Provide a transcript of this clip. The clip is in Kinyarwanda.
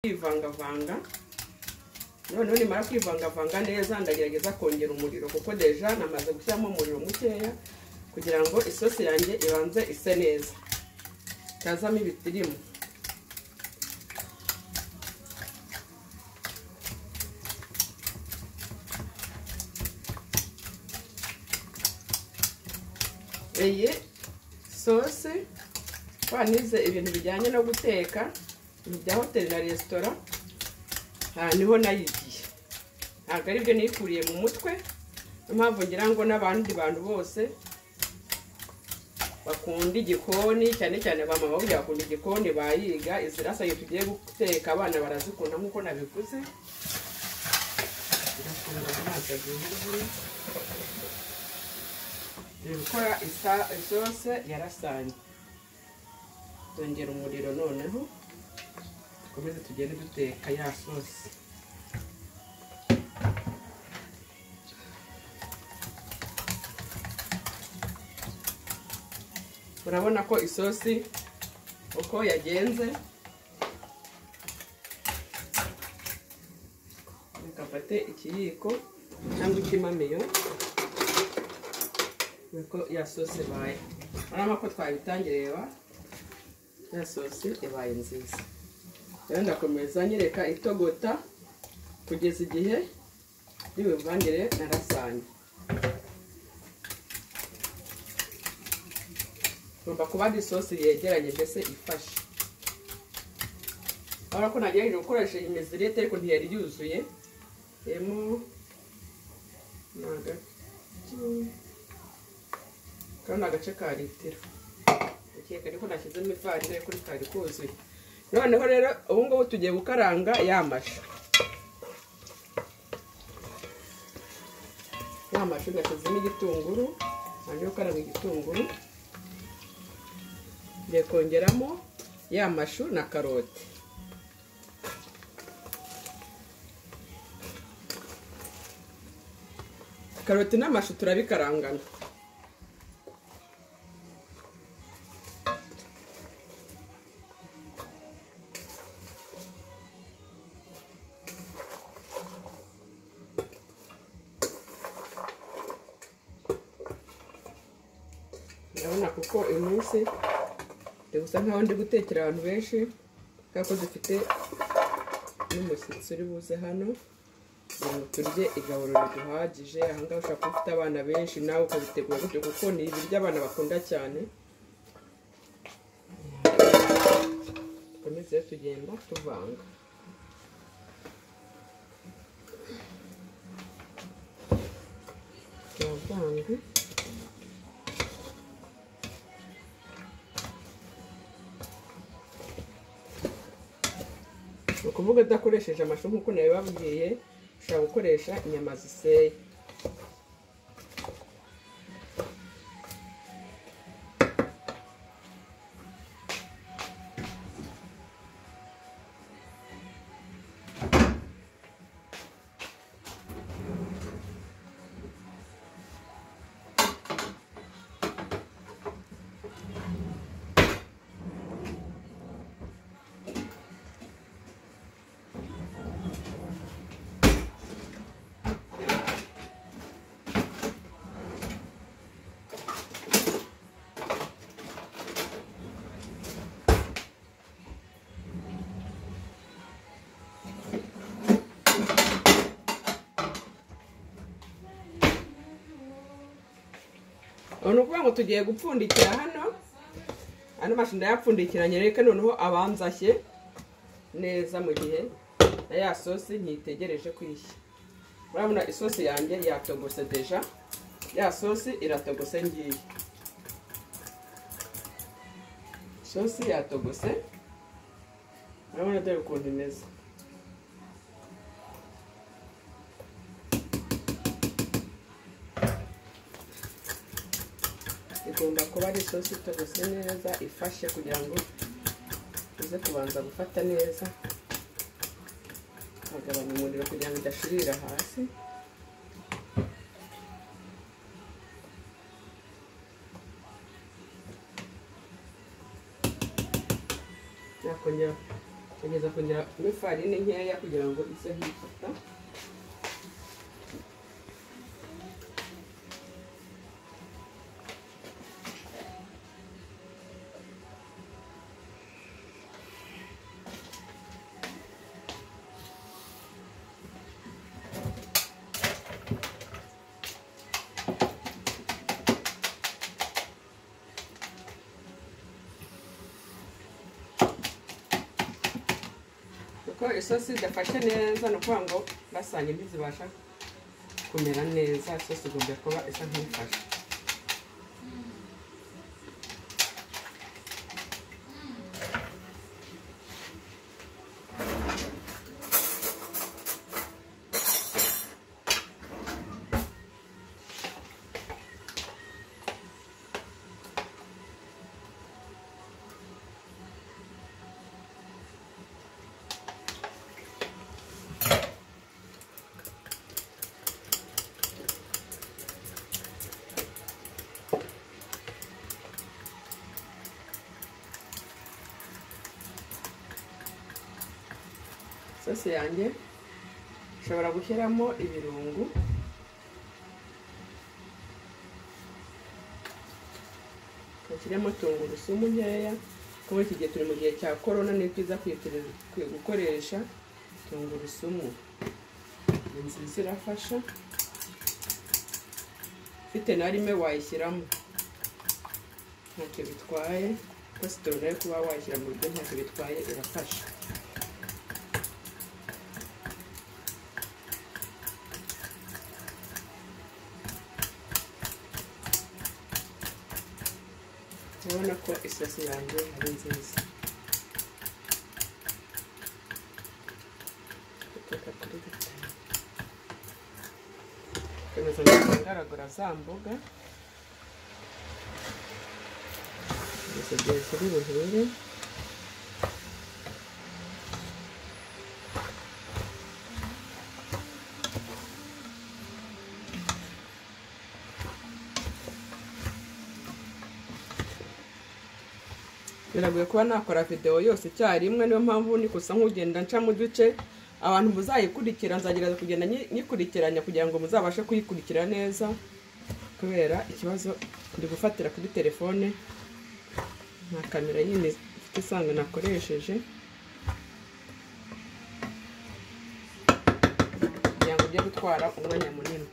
kwivangavanga. Noneho nimara kwivangavanga neza ndagerageza kongera umuriro kuko deja namaze gushyiramo umuriro mukeya kugira ngo isosi yanjye ibanze ise neza tazamo ibitirimu. Iyi sosi wanize ibintu bijyanye no guteka bya hoteli na resitora niho nayigiye, ntabwo ari byo nikuriye mu mutwe. Impamvu ngira ngo n'abandi bantu bose bakunda igikoni, cyane cyane ba mama burya bakunda igikoni bayiga. Izi rasayo tugiye guteka abana barazikunda nk'uko nabivuze. Gukora isose yarasanye, tongera umuriro noneho dukomeze tugende duteka ya sosi. Urabona ko isosi uko yagenze. Ngafate ikiyiko cyangwa ikimamiyo nuko ya sosi baye. Urabona ko twabitangireba ya sosi ibaye nziza. Rero ndakomeza nyereka itogota kugeza igihe y'ubuvangire narasanye. Ngomba kuba isosi yegeranye mbese ifashe. Urabona ko nagerageje gukoresha imezirete ariko ntiyari yuzuye. Emo kandi agace ka litiro. Ukeka ariko nashyizemo ifarine ariko kari kuzuye. Noneho rero ubu ngubu tugiye gukaranga yamashu. Yamashu gashyizemo igitunguru, hanyuma ukaranga igitunguru. Ngiye kongeramo yamashu na karoti. Karoti n'amashu turabikarangana. Urabona kuko uyu munsi ndi gusa nkaho ndi gutekera abantu benshi kuko dufite n'umushyitsi uri buze hano kugira ngo turye igaburo riduhagije. Aha ngaha ushobora kuba ufite abana benshi nawe ukabitegura gutyo kuko ni ibiryo abana bakunda cyane. Dukomeze tugenda tuvanga. Tuvanga ukuvuga udakoresheje amashu nk'uko nabibabwiye, ushobora gukoresha inyama ziseye. Ono kuba ngo tugiye gupfundikira hano mashu ndayapfundikiranye reka noneho abanzashye neza mu gihe na ya sosi ntitegereje kwishya. Urabona isosi yanjye yatogose deja, ya sosi iratogose ngiye. Sosi yatogose. Urabona dore ukuntu imeze. Igomba kuba ari isosi itogose neza ifashe kugira ngo ize kubanza gufata neza. Agabanya umuriro kugira ngo idashirira hasi. nakongera ageza kongera ifarine nkeya kugira ngo ise hifata. Ko isosi idafashe neza no kuvuga ngo basanye ntizibasha kumera neza, isosi igomba kuba isa nk'ifashe. Isosi yanjye ushobora gushyiramo ibirungo, ugashyiramo tungurusumu nkeya, kuko iki gihe turi mu gihe cya korona ni byiza gukoresha tungurusumu, ni nziza irafasha. Ufite na rime wayishyiramo ntacyo bitwaye, kuko sitoro nayo kuba wayishyira mu biryo ntacyo bitwaye, irafasha. Urabona ko isosi yanjye ari nziza. Komeza ngaragura za mboga zose ziri buhere. Biragoye kuba nakora video yose icyarimwe, niyo mpamvu nikusa nk'ugenda nca mu duce. Abantu muzayikurikira nzagerageza kugenda nyikurikiranya kugira ngo muzabashe kuyikurikira neza, kubera ikibazo ndi gufatira kuri telefone nta kamera yindi ifite isanzwe nakoresheje, kugira ngo bye gutwara umwanya munini.